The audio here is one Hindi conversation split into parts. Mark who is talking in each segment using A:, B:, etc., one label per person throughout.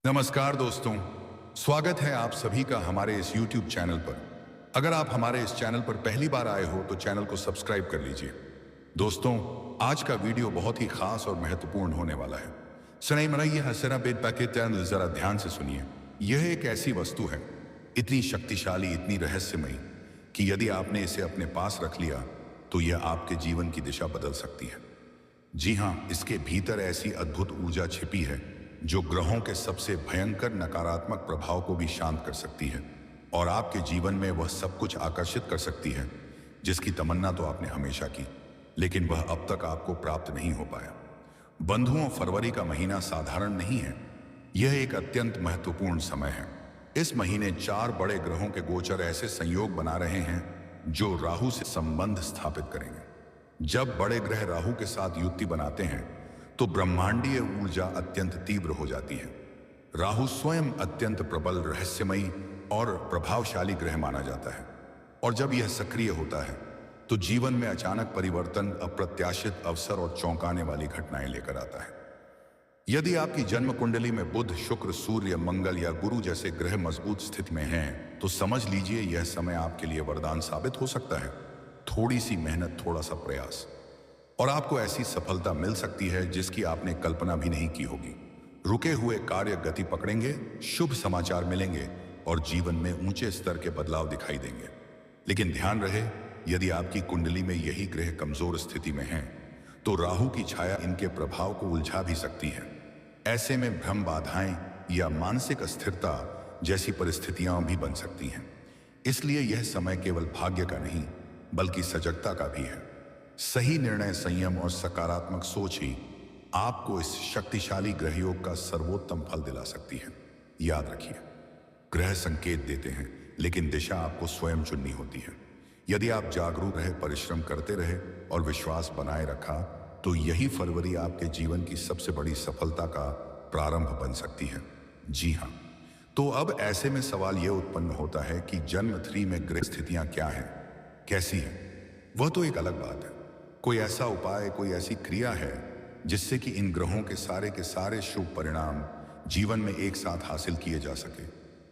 A: नमस्कार दोस्तों, स्वागत है आप सभी का हमारे इस YouTube चैनल पर। अगर आप हमारे इस चैनल पर पहली बार आए हो तो चैनल को सब्सक्राइब कर लीजिए। दोस्तों, आज का वीडियो बहुत ही खास और महत्वपूर्ण होने वाला है। सुनाई मनाइए हसरा बेद पैकेट जरा ध्यान से सुनिए। यह एक ऐसी वस्तु है, इतनी शक्तिशाली, इतनी रहस्यमयी कि यदि आपने इसे अपने पास रख लिया तो यह आपके जीवन की दिशा बदल सकती है। जी हाँ, इसके भीतर ऐसी अद्भुत ऊर्जा छिपी है जो ग्रहों के सबसे भयंकर नकारात्मक प्रभाव को भी शांत कर सकती है और आपके जीवन में वह सब कुछ आकर्षित कर सकती है जिसकी तमन्ना तो आपने हमेशा की, लेकिन वह अब तक आपको प्राप्त नहीं हो पाया। बंधुओं, फरवरी का महीना साधारण नहीं है। यह एक अत्यंत महत्वपूर्ण समय है। इस महीने 4 बड़े ग्रहों के गोचर ऐसे संयोग बना रहे हैं जो राहु से संबंध स्थापित करेंगे। जब बड़े ग्रह राहु के साथ युति बनाते हैं तो ब्रह्मांडीय ऊर्जा अत्यंत तीव्र हो जाती है। राहु स्वयं अत्यंत प्रबल, रहस्यमयी और प्रभावशाली ग्रह माना जाता है और जब यह सक्रिय होता है तो जीवन में अचानक परिवर्तन, अप्रत्याशित अवसर और चौंकाने वाली घटनाएं लेकर आता है। यदि आपकी जन्म कुंडली में बुध, शुक्र, सूर्य, मंगल या गुरु जैसे ग्रह मजबूत स्थिति में हैं तो समझ लीजिए यह समय आपके लिए वरदान साबित हो सकता है। थोड़ी सी मेहनत, थोड़ा सा प्रयास और आपको ऐसी सफलता मिल सकती है जिसकी आपने कल्पना भी नहीं की होगी। रुके हुए कार्य गति पकड़ेंगे, शुभ समाचार मिलेंगे और जीवन में ऊंचे स्तर के बदलाव दिखाई देंगे। लेकिन ध्यान रहे, यदि आपकी कुंडली में यही ग्रह कमजोर स्थिति में हैं तो राहु की छाया इनके प्रभाव को उलझा भी सकती है। ऐसे में भ्रम, बाधाएं या मानसिक अस्थिरता जैसी परिस्थितियां भी बन सकती हैं। इसलिए यह समय केवल भाग्य का नहीं बल्कि सजगता का भी है। सही निर्णय, संयम और सकारात्मक सोच ही आपको इस शक्तिशाली ग्रहयोग का सर्वोत्तम फल दिला सकती है। याद रखिए, ग्रह संकेत देते हैं लेकिन दिशा आपको स्वयं चुननी होती है। यदि आप जागरूक रहे, परिश्रम करते रहे और विश्वास बनाए रखा तो यही फरवरी आपके जीवन की सबसे बड़ी सफलता का प्रारंभ बन सकती है। जी हाँ, तो अब ऐसे में सवाल यह उत्पन्न होता है कि जन्म 3 में ग्रह स्थितियां क्या हैं, कैसी हैं? वह तो एक अलग बात है। कोई ऐसा उपाय, कोई ऐसी क्रिया है जिससे कि इन ग्रहों के सारे शुभ परिणाम जीवन में एक साथ हासिल किए जा सके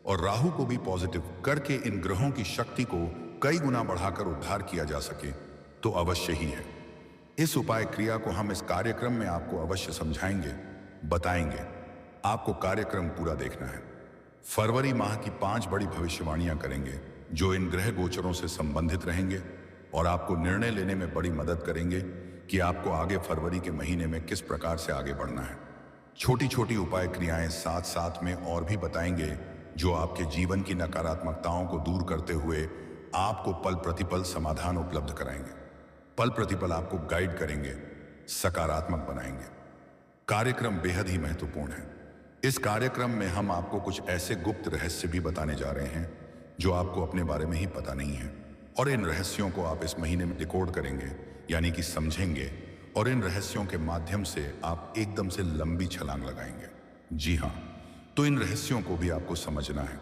A: और राहु को भी पॉजिटिव करके इन ग्रहों की शक्ति को कई गुना बढ़ाकर उद्धार किया जा सके, तो अवश्य ही है। इस उपाय क्रिया को हम इस कार्यक्रम में आपको अवश्य समझाएंगे, बताएंगे। आपको कार्यक्रम पूरा देखना है। फरवरी माह की 5 बड़ी भविष्यवाणियां करेंगे जो इन ग्रह गोचरों से संबंधित रहेंगे और आपको निर्णय लेने में बड़ी मदद करेंगे कि आपको आगे फरवरी के महीने में किस प्रकार से आगे बढ़ना है। छोटी छोटी उपाय क्रियाएं साथ साथ में और भी बताएंगे जो आपके जीवन की नकारात्मकताओं को दूर करते हुए आपको पल प्रतिपल समाधान उपलब्ध कराएंगे। पल प्रतिपल आपको गाइड करेंगे, सकारात्मक बनाएंगे। कार्यक्रम बेहद ही महत्वपूर्ण है। इस कार्यक्रम में हम आपको कुछ ऐसे गुप्त रहस्य भी बताने जा रहे हैं जो आपको अपने बारे में ही पता नहीं है और इन रहस्यों को आप इस महीने में डिकोड करेंगे, यानी कि समझेंगे और इन रहस्यों के माध्यम से आप एकदम से लंबी छलांग लगाएंगे। जी हाँ, तो इन रहस्यों को भी आपको समझना है।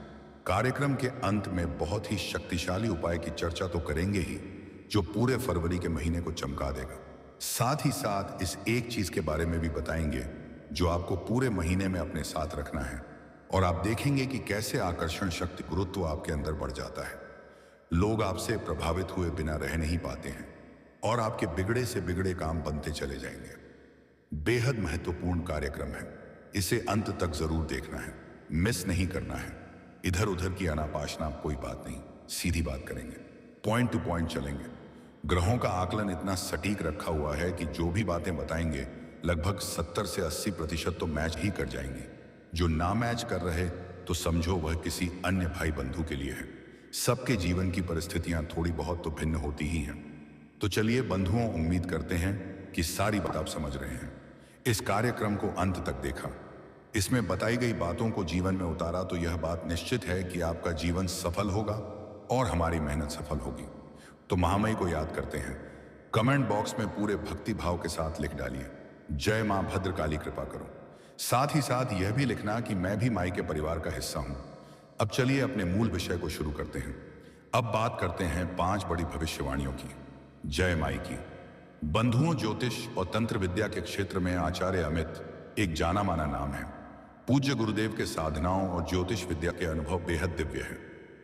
A: कार्यक्रम के अंत में बहुत ही शक्तिशाली उपाय की चर्चा तो करेंगे ही जो पूरे फरवरी के महीने को चमका देगा। साथ ही साथ इस एक चीज के बारे में भी बताएंगे जो आपको पूरे महीने में अपने साथ रखना है और आप देखेंगे कि कैसे आकर्षण शक्ति, गुरुत्व आपके अंदर बढ़ जाता है। लोग आपसे प्रभावित हुए बिना रह नहीं पाते हैं और आपके बिगड़े से बिगड़े काम बनते चले जाएंगे। बेहद महत्वपूर्ण कार्यक्रम है, इसे अंत तक जरूर देखना है, मिस नहीं करना है। इधर उधर की अनापाशना कोई बात नहीं, सीधी बात करेंगे, पॉइंट टू पॉइंट चलेंगे। ग्रहों का आकलन इतना सटीक रखा हुआ है कि जो भी बातें बताएंगे लगभग 70 से 80% तो मैच ही कर जाएंगे। जो ना मैच कर रहे तो समझो वह किसी अन्य भाई बंधु के लिए है। सबके जीवन की परिस्थितियां थोड़ी बहुत तो भिन्न होती ही हैं। तो चलिए बंधुओं, उम्मीद करते हैं कि सारी बात आप समझ रहे हैं। इस कार्यक्रम को अंत तक देखा, इसमें बताई गई बातों को जीवन में उतारा तो यह बात निश्चित है कि आपका जीवन सफल होगा और हमारी मेहनत सफल होगी। तो महामयी को याद करते हैं। कमेंट बॉक्स में पूरे भक्ति भाव के साथ लिख डालिए, जय मां भद्रकाली कृपा करो। साथ ही साथ यह भी लिखना कि मैं भी माई के परिवार का हिस्सा हूं। अब चलिए अपने मूल विषय को शुरू करते हैं। अब बात करते हैं 5 बड़ी भविष्यवाणियों की। जय माई की। बंधुओं, ज्योतिष और तंत्र विद्या के क्षेत्र में आचार्य अमित एक जाना माना नाम है। पूज्य गुरुदेव के साधनाओं और ज्योतिष विद्या के अनुभव बेहद दिव्य है।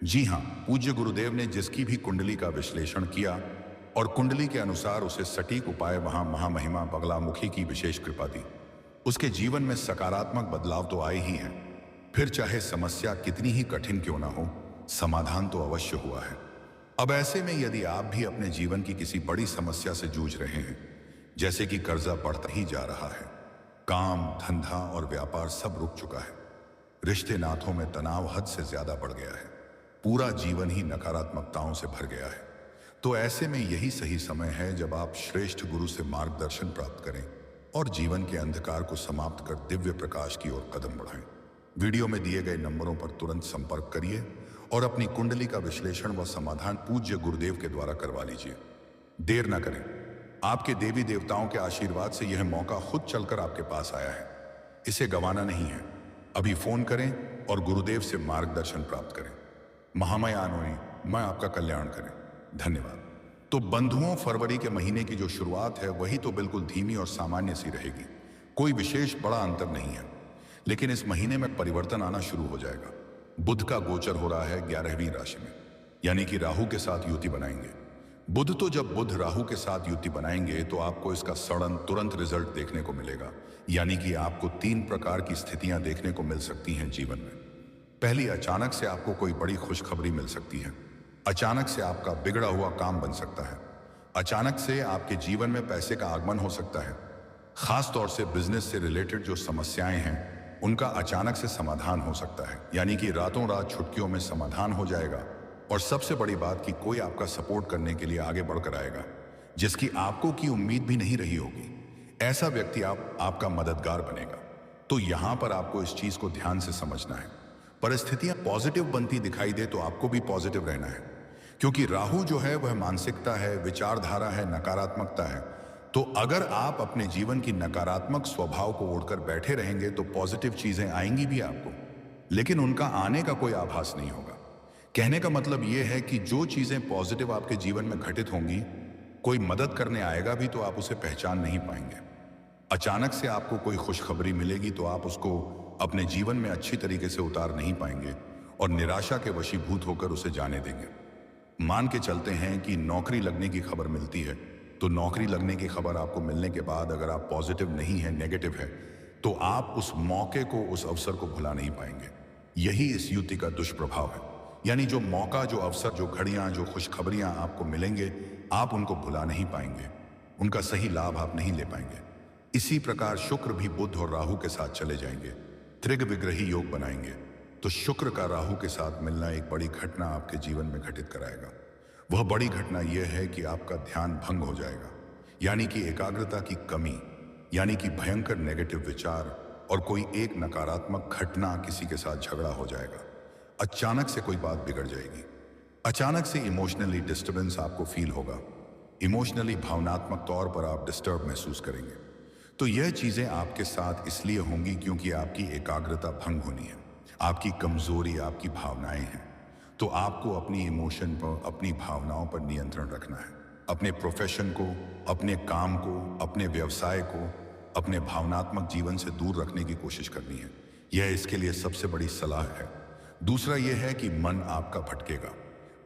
A: जी हाँ, पूज्य गुरुदेव ने जिसकी भी कुंडली का विश्लेषण किया और कुंडली के अनुसार उसे सटीक उपाय वहां महामहिमा बगलामुखी की विशेष कृपा दी, उसके जीवन में सकारात्मक बदलाव तो आए ही हैं। फिर चाहे समस्या कितनी ही कठिन क्यों ना हो, समाधान तो अवश्य हुआ है। अब ऐसे में यदि आप भी अपने जीवन की किसी बड़ी समस्या से जूझ रहे हैं, जैसे कि कर्जा बढ़ता ही जा रहा है, काम धंधा और व्यापार सब रुक चुका है, रिश्ते नातों में तनाव हद से ज्यादा बढ़ गया है, पूरा जीवन ही नकारात्मकताओं से भर गया है, तो ऐसे में यही सही समय है जब आप श्रेष्ठ गुरु से मार्गदर्शन प्राप्त करें और जीवन के अंधकार को समाप्त कर दिव्य प्रकाश की ओर कदम बढ़ाएं। वीडियो में दिए गए नंबरों पर तुरंत संपर्क करिए और अपनी कुंडली का विश्लेषण व समाधान पूज्य गुरुदेव के द्वारा करवा लीजिए। देर न करें, आपके देवी देवताओं के आशीर्वाद से यह मौका खुद चलकर आपके पास आया है, इसे गंवाना नहीं है। अभी फोन करें और गुरुदेव से मार्गदर्शन प्राप्त करें। महामयानों मैं आपका कल्याण करें। धन्यवाद। तो बंधुओं, फरवरी के महीने की जो शुरुआत है वही तो बिल्कुल धीमी और सामान्य सी रहेगी, कोई विशेष बड़ा अंतर नहीं है। लेकिन इस महीने में परिवर्तन आना शुरू हो जाएगा। बुध का गोचर हो रहा है 11वीं राशि में, यानी कि राहु के साथ युति बनाएंगे। जब बुध राहु के साथ युति बनाएंगे तो आपको इसका सडन तुरंत रिजल्ट देखने को मिलेगा, यानी कि आपको 3 प्रकार की स्थितियां देखने को मिल सकती हैं जीवन में। पहली, अचानक से आपको कोई बड़ी खुशखबरी मिल सकती है। अचानक से आपका बिगड़ा हुआ काम बन सकता है। अचानक से आपके जीवन में पैसे का आगमन हो सकता है। खास तौर से बिजनेस से रिलेटेड जो समस्याएं हैं उनका अचानक से समाधान हो सकता है, यानी कि रातों रात छुट्टियों में समाधान हो जाएगा। और सबसे बड़ी बात कि कोई आपका सपोर्ट करने के लिए आगे बढ़कर आएगा, जिसकी आपको की उम्मीद भी नहीं रही होगी। ऐसा व्यक्ति आपका मददगार बनेगा। तो यहां पर आपको इस चीज को ध्यान से समझना है। परिस्थितियां पॉजिटिव बनती दिखाई दे तो आपको भी पॉजिटिव रहना है, क्योंकि राहु जो है वह मानसिकता है, विचारधारा है, नकारात्मकता है। तो अगर आप अपने जीवन की नकारात्मक स्वभाव को ओढ़कर बैठे रहेंगे तो पॉजिटिव चीजें आएंगी भी आपको, लेकिन उनका आने का कोई आभास नहीं होगा। कहने का मतलब यह है कि जो चीजें पॉजिटिव आपके जीवन में घटित होंगी, कोई मदद करने आएगा भी तो आप उसे पहचान नहीं पाएंगे। अचानक से आपको कोई खुशखबरी मिलेगी तो आप उसको अपने जीवन में अच्छी तरीके से उतार नहीं पाएंगे और निराशा के वशीभूत होकर उसे जाने देंगे। मान के चलते हैं कि नौकरी लगने की खबर मिलती है, तो नौकरी लगने की खबर आपको मिलने के बाद अगर आप पॉजिटिव नहीं है, नेगेटिव है, तो आप उस मौके को, उस अवसर को भुला नहीं पाएंगे। यही इस युति का दुष्प्रभाव है, यानी जो मौका, जो अवसर, जो घड़ियां, जो खुशखबरियां आपको मिलेंगे, आप उनको भुला नहीं पाएंगे, उनका सही लाभ आप नहीं ले पाएंगे। इसी प्रकार शुक्र भी बुध और राहु के साथ चले जाएंगे, त्रिग विग्रही योग बनाएंगे। तो शुक्र का राहु के साथ मिलना एक बड़ी घटना आपके जीवन में घटित कराएगा। वह बड़ी घटना यह है कि आपका ध्यान भंग हो जाएगा, यानी कि एकाग्रता की कमी, यानी कि भयंकर नेगेटिव विचार और कोई एक नकारात्मक घटना, किसी के साथ झगड़ा हो जाएगा। अचानक से कोई बात बिगड़ जाएगी। अचानक से इमोशनली डिस्टर्बेंस आपको फील होगा। इमोशनली, भावनात्मक तौर पर आप डिस्टर्ब महसूस करेंगे। तो यह चीजें आपके साथ इसलिए होंगी क्योंकि आपकी एकाग्रता भंग होनी है, आपकी कमजोरी आपकी भावनाएं हैं। तो आपको अपनी इमोशन पर, अपनी भावनाओं पर नियंत्रण रखना है। अपने प्रोफेशन को, अपने काम को, अपने व्यवसाय को, अपने भावनात्मक जीवन से दूर रखने की कोशिश करनी है। यह इसके लिए सबसे बड़ी सलाह है। दूसरा यह है कि मन आपका भटकेगा।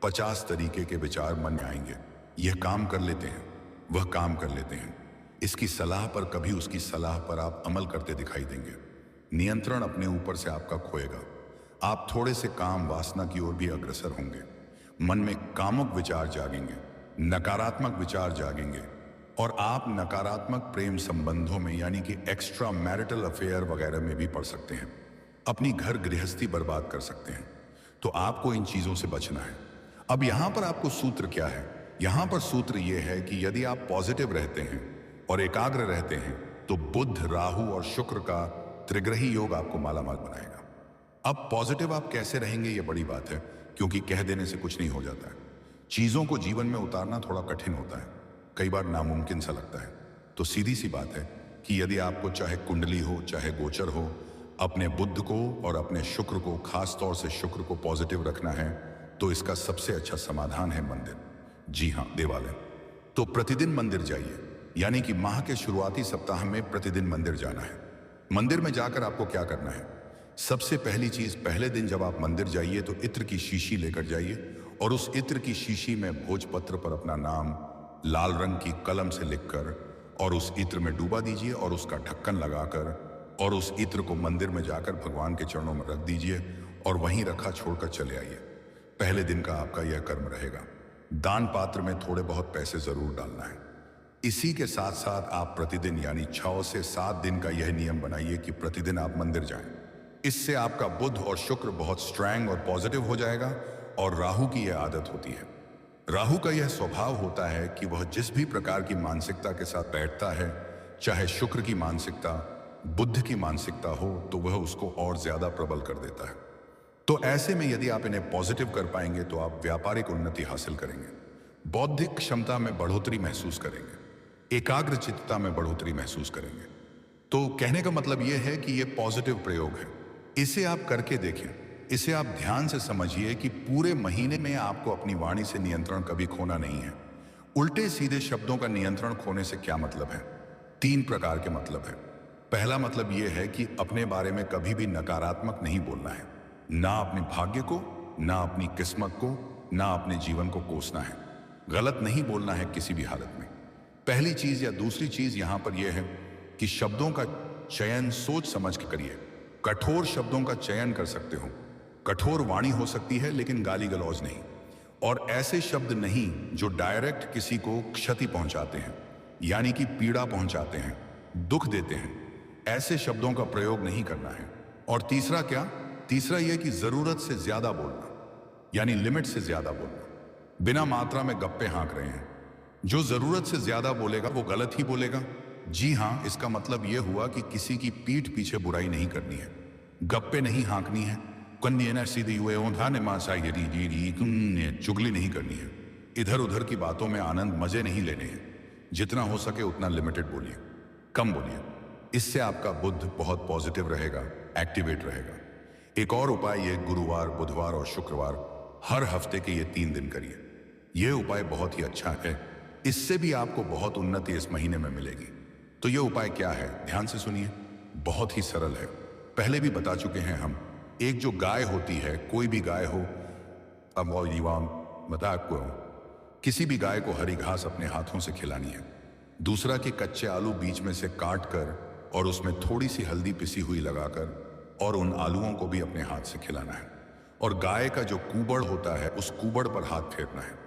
A: 50 तरीके के विचार मन में आएंगे। यह काम कर लेते हैं, वह काम कर लेते हैं, इसकी सलाह पर, कभी उसकी सलाह पर आप अमल करते दिखाई देंगे। नियंत्रण अपने ऊपर से आपका खोएगा। आप थोड़े से काम वासना की ओर भी अग्रसर होंगे। मन में कामुक विचार जागेंगे, नकारात्मक विचार जागेंगे और आप नकारात्मक प्रेम संबंधों में, यानी कि एक्स्ट्रा मैरिटल अफेयर वगैरह में भी पड़ सकते हैं। अपनी घर गृहस्थी बर्बाद कर सकते हैं। तो आपको इन चीजों से बचना है। अब यहां पर आपको सूत्र क्या है? यहां पर सूत्र यह है कि यदि आप पॉजिटिव रहते हैं और एकाग्र रहते हैं तो बुध, राहु और शुक्र का त्रिग्रही योग आपको मालामाल बनाएगा। अब पॉजिटिव आप कैसे रहेंगे, यह बड़ी बात है, क्योंकि कह देने से कुछ नहीं हो जाता है। चीजों को जीवन में उतारना थोड़ा कठिन होता है, कई बार नामुमकिन सा लगता है। तो सीधी सी बात है कि यदि आपको चाहे कुंडली हो, चाहे गोचर हो, अपने बुध को और अपने शुक्र को, खास तौर से शुक्र को पॉजिटिव रखना है, तो इसका सबसे अच्छा समाधान है मंदिर। जी हाँ, देवालय। तो प्रतिदिन मंदिर जाइए, यानी कि माह के शुरुआती सप्ताह में प्रतिदिन मंदिर जाना है। मंदिर में जाकर आपको क्या करना है? सबसे पहली चीज, पहले दिन जब आप मंदिर जाइए तो इत्र की शीशी लेकर जाइए और उस इत्र की शीशी में भोजपत्र पर अपना नाम लाल रंग की कलम से लिखकर और उस इत्र में डूबा दीजिए और उसका ढक्कन लगाकर और उस इत्र को मंदिर में जाकर भगवान के चरणों में रख दीजिए और वहीं रखा छोड़कर चले आइए। पहले दिन का आपका यह कर्म रहेगा। दान पात्र में थोड़े बहुत पैसे जरूर डालना है। इसी के साथ साथ आप प्रतिदिन यानी 6 से 7 दिन का यह नियम बनाइए कि प्रतिदिन आप मंदिर जाएं। इससे आपका बुध और शुक्र बहुत स्ट्रैंग और पॉजिटिव हो जाएगा। और राहु की यह आदत होती है, राहु का यह स्वभाव होता है कि वह जिस भी प्रकार की मानसिकता के साथ बैठता है, चाहे शुक्र की मानसिकता, बुध की मानसिकता हो, तो वह उसको और ज्यादा प्रबल कर देता है। तो ऐसे में यदि आप इन्हें पॉजिटिव कर पाएंगे तो आप व्यापारिक उन्नति हासिल करेंगे, बौद्धिक क्षमता में बढ़ोतरी महसूस करेंगे, एकाग्र चित्तता में बढ़ोतरी महसूस करेंगे। तो कहने का मतलब यह है कि यह पॉजिटिव प्रयोग है। इसे आप करके देखें, इसे आप ध्यान से समझिए कि पूरे महीने में आपको अपनी वाणी से नियंत्रण कभी खोना नहीं है। उल्टे सीधे शब्दों का नियंत्रण खोने से क्या मतलब है? 3 प्रकार के मतलब है। पहला मतलब यह है कि अपने बारे में कभी भी नकारात्मक नहीं बोलना है, ना अपने भाग्य को, ना अपनी किस्मत को, ना अपने जीवन को कोसना है। गलत नहीं बोलना है किसी भी हालत में। पहली चीज या दूसरी चीज यहां पर यह है कि शब्दों का चयन सोच समझ के करिए। कठोर शब्दों का चयन कर सकते हो, कठोर वाणी हो सकती है लेकिन गाली गलौज नहीं, और ऐसे शब्द नहीं जो डायरेक्ट किसी को क्षति पहुंचाते हैं, यानी कि पीड़ा पहुंचाते हैं, दुख देते हैं। ऐसे शब्दों का प्रयोग नहीं करना है। और तीसरा क्या? तीसरा यह कि जरूरत से ज्यादा बोलना, यानी लिमिट से ज्यादा बोलना। बिना मात्रा में गप्पे हाँक रहे हैं। जो जरूरत से ज्यादा बोलेगा वो गलत ही बोलेगा। जी हां, इसका मतलब यह हुआ कि किसी की पीठ पीछे बुराई नहीं करनी है, गप्पे नहीं हाँकनी है, सीधी हुए चुगली नहीं करनी है, इधर उधर की बातों में आनंद मजे नहीं लेने हैं। जितना हो सके उतना लिमिटेड बोलिए, कम बोलिए। इससे आपका बुद्ध बहुत पॉजिटिव रहेगा, एक्टिवेट रहेगा। एक और उपाय ये, गुरुवार, बुधवार और शुक्रवार हर हफ्ते के ये 3 दिन करिए। यह उपाय बहुत ही अच्छा है। इससे भी आपको बहुत उन्नति इस महीने में मिलेगी। तो यह उपाय क्या है, ध्यान से सुनिए। बहुत ही सरल है, पहले भी बता चुके हैं हम। एक जो गाय होती है, कोई भी गाय हो, किसी भी गाय को हरी घास अपने हाथों से खिलानी है। दूसरा कि कच्चे आलू बीच में से काट कर और उसमें थोड़ी सी हल्दी पिसी हुई लगाकर और उन आलूओं को भी अपने हाथ से खिलाना है। और गाय का जो कूबड़ होता है, उस कूबड़ पर हाथ फेरना है।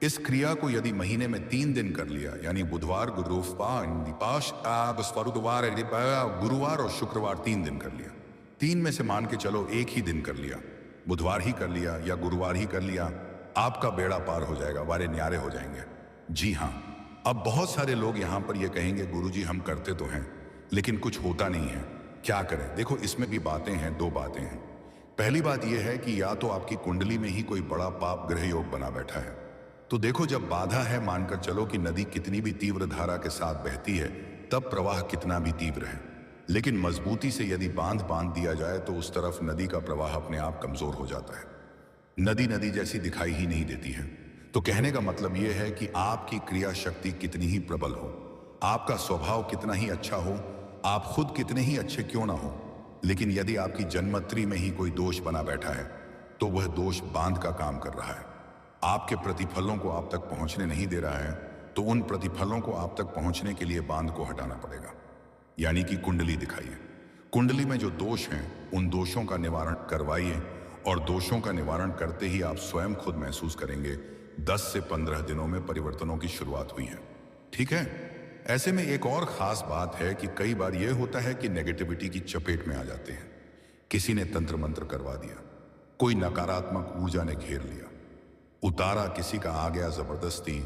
A: इस क्रिया को यदि महीने में 3 दिन कर लिया, यानी बुधवार, गुरुवार और शुक्रवार 3 दिन कर लिया, 3 में से मान के चलो 1 ही दिन कर लिया, बुधवार ही कर लिया या गुरुवार ही कर लिया, आपका बेड़ा पार हो जाएगा, वारे न्यारे हो जाएंगे। जी हाँ। अब बहुत सारे लोग यहां पर ये कहेंगे, गुरुजी हम करते तो हैं लेकिन कुछ होता नहीं है, क्या करें? देखो, इसमें भी बातें हैं, 2 बातें हैं। पहली बात यह है कि या तो आपकी कुंडली में ही कोई बड़ा पाप ग्रह योग बना बैठा है। तो देखो, जब बाधा है, मानकर चलो कि नदी कितनी भी तीव्र धारा के साथ बहती है, तब प्रवाह कितना भी तीव्र है, लेकिन मजबूती से यदि बांध दिया जाए तो उस तरफ नदी का प्रवाह अपने आप कमजोर हो जाता है। नदी जैसी दिखाई ही नहीं देती है। तो कहने का मतलब यह है कि आपकी क्रिया शक्ति कितनी ही प्रबल हो, आपका स्वभाव कितना ही अच्छा हो, आप खुद कितने ही अच्छे क्यों ना हो, लेकिन यदि आपकी जन्मत्री में ही कोई दोष बना बैठा है तो वह दोष बांध का काम कर रहा है, आपके प्रतिफलों को आप तक पहुंचने नहीं दे रहा है। तो उन प्रतिफलों को आप तक पहुंचने के लिए बांध को हटाना पड़ेगा, यानी कि कुंडली दिखाइए। कुंडली में जो दोष हैं, उन दोषों का निवारण करवाइए, और दोषों का निवारण करते ही आप स्वयं खुद महसूस करेंगे 10 से 15 दिनों में परिवर्तनों की शुरुआत हुई है। ठीक है। ऐसे में एक और खास बात है कि कई बार यह होता है कि नेगेटिविटी की चपेट में आ जाते हैं। किसी ने तंत्र मंत्र करवा दिया, कोई नकारात्मक ऊर्जा ने घेर लिया, उतारा किसी का आ गया जबरदस्ती,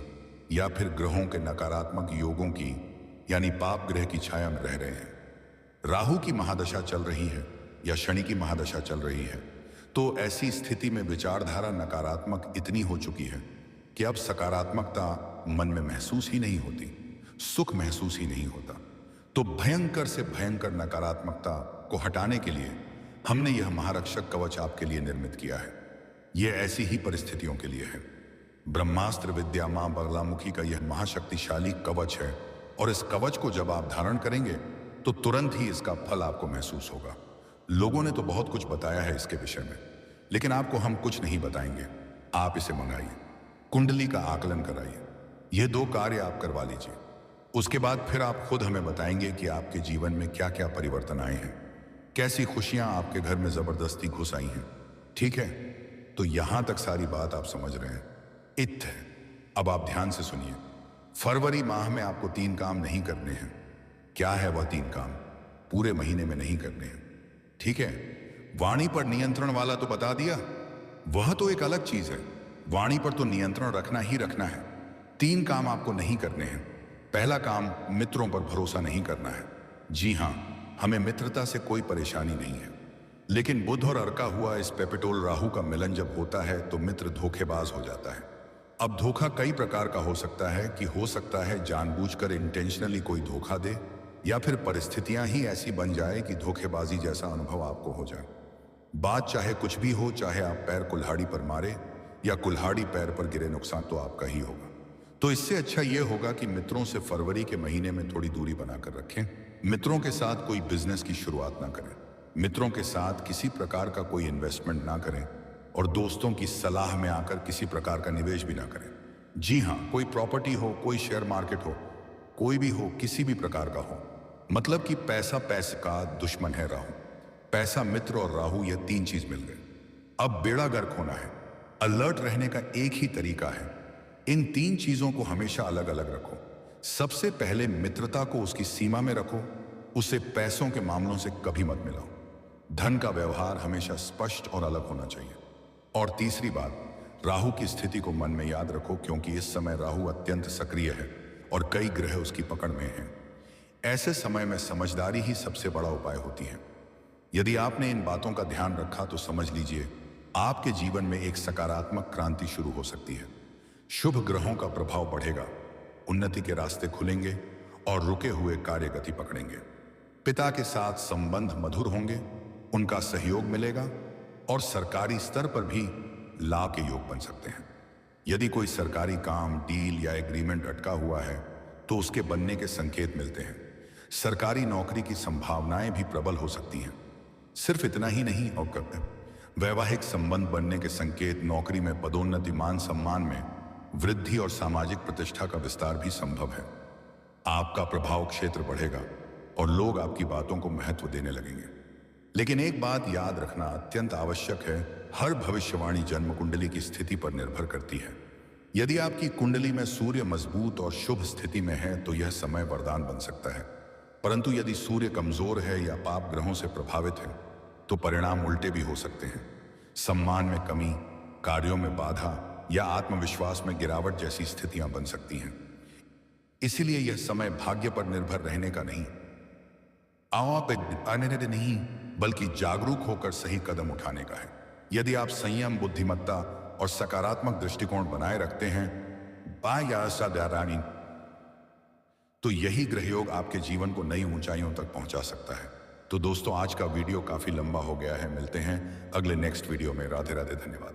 A: या फिर ग्रहों के नकारात्मक योगों की यानी पाप ग्रह की छाया में रह रहे हैं। राहु की महादशा चल रही है या शनि की महादशा चल रही है, तो ऐसी स्थिति में विचारधारा नकारात्मक इतनी हो चुकी है कि अब सकारात्मकता मन में महसूस ही नहीं होती, सुख महसूस ही नहीं होता। तो भयंकर से भयंकर नकारात्मकता को हटाने के लिए हमने यह महारक्षक कवच आपके लिए निर्मित किया है। यह ऐसी ही परिस्थितियों के लिए है। ब्रह्मास्त्र विद्या मां बगलामुखी का यह महाशक्तिशाली कवच है, और इस कवच को जब आप धारण करेंगे तो तुरंत ही इसका फल आपको महसूस होगा। लोगों ने तो बहुत कुछ बताया है इसके विषय में, लेकिन आपको हम कुछ नहीं बताएंगे। आप इसे मंगाइए, कुंडली का आकलन कराइए, ये 2 कार्य आप करवा लीजिए। उसके बाद फिर आप खुद हमें बताएंगे कि आपके जीवन में क्या क्या परिवर्तन आए हैं, कैसी खुशियां आपके घर में जबरदस्ती घुस आई हैं। ठीक है, तो यहां तक सारी बात आप समझ रहे हैं। इत है। अब आप ध्यान से सुनिए। फरवरी माह में आपको 3 काम नहीं करने हैं। क्या है वह 3 काम? पूरे महीने में नहीं करने हैं। ठीक है, वाणी पर नियंत्रण वाला तो बता दिया, वह तो एक अलग चीज है। वाणी पर तो नियंत्रण रखना ही रखना है। 3 काम आपको नहीं करने हैं। पहला काम, मित्रों पर भरोसा नहीं करना है। जी हां, हमें मित्रता से कोई परेशानी नहीं है, लेकिन बुध और अर्का हुआ इस पेपिटोल राहु का मिलन जब होता है तो मित्र धोखेबाज हो जाता है। अब धोखा कई प्रकार का हो सकता है कि हो सकता है जानबूझकर इंटेंशनली कोई धोखा दे, या फिर परिस्थितियां ही ऐसी बन जाए कि धोखेबाजी जैसा अनुभव आपको हो जाए। बात चाहे कुछ भी हो, चाहे आप पैर कुल्हाड़ी पर मारे या कुल्हाड़ी पैर पर गिरे, नुकसान तो आपका ही होगा। तो इससे अच्छा यह होगा कि मित्रों से फरवरी के महीने में थोड़ी दूरी बनाकर रखें। मित्रों के साथ कोई बिजनेस की शुरुआत ना करें, मित्रों के साथ किसी प्रकार का कोई इन्वेस्टमेंट ना करें, और दोस्तों की सलाह में आकर किसी प्रकार का निवेश भी ना करें। जी हाँ, कोई प्रॉपर्टी हो, कोई शेयर मार्केट हो, कोई भी हो, किसी भी प्रकार का हो। मतलब कि पैसा पैसे का दुश्मन है राहु। पैसा, मित्र और राहु, यह 3 चीज मिल गए। अब बेड़ा गर्क होना है। अलर्ट रहने का एक ही तरीका है, इन 3 चीजों को हमेशा अलग अलग रखो। सबसे पहले मित्रता को उसकी सीमा में रखो, उसे पैसों के मामलों से कभी मत मिलाओ। धन का व्यवहार हमेशा स्पष्ट और अलग होना चाहिए। और तीसरी बात, राहु की स्थिति को मन में याद रखो, क्योंकि इस समय राहु अत्यंत सक्रिय है और कई ग्रह उसकी पकड़ में हैं। ऐसे समय में समझदारी ही सबसे बड़ा उपाय होती है। यदि आपने इन बातों का ध्यान रखा तो समझ लीजिए आपके जीवन में एक सकारात्मक क्रांति शुरू हो सकती है। शुभ ग्रहों का प्रभाव बढ़ेगा, उन्नति के रास्ते खुलेंगे और रुके हुए कार्य गति पकड़ेंगे। पिता के साथ संबंध मधुर होंगे, उनका सहयोग मिलेगा और सरकारी स्तर पर भी लाभ के योग बन सकते हैं। यदि कोई सरकारी काम, डील या एग्रीमेंट अटका हुआ है तो उसके बनने के संकेत मिलते हैं। सरकारी नौकरी की संभावनाएं भी प्रबल हो सकती हैं। सिर्फ इतना ही नहीं, और वैवाहिक संबंध बनने के संकेत, नौकरी में पदोन्नति, मान सम्मान में वृद्धि और सामाजिक प्रतिष्ठा का विस्तार भी संभव है। आपका प्रभाव क्षेत्र बढ़ेगा और लोग आपकी बातों को महत्व देने लगेंगे। लेकिन एक बात याद रखना अत्यंत आवश्यक है, हर भविष्यवाणी जन्म कुंडली की स्थिति पर निर्भर करती है। यदि आपकी कुंडली में सूर्य मजबूत और शुभ स्थिति में है तो यह समय वरदान बन सकता है, परंतु यदि सूर्य कमजोर है या पाप ग्रहों से प्रभावित है तो परिणाम उल्टे भी हो सकते हैं। सम्मान में कमी, कार्यों में बाधा या आत्मविश्वास में गिरावट जैसी स्थितियां बन सकती हैं। इसीलिए यह समय भाग्य पर निर्भर रहने का नहीं, नहीं, बल्कि जागरूक होकर सही कदम उठाने का है। यदि आप संयम, बुद्धिमत्ता और सकारात्मक दृष्टिकोण बनाए रखते हैं तो यही ग्रहयोग आपके जीवन को नई ऊंचाइयों तक पहुंचा सकता है। तो दोस्तों, आज का वीडियो काफी लंबा हो गया है। मिलते हैं अगले नेक्स्ट वीडियो में। राधे राधे, धन्यवाद।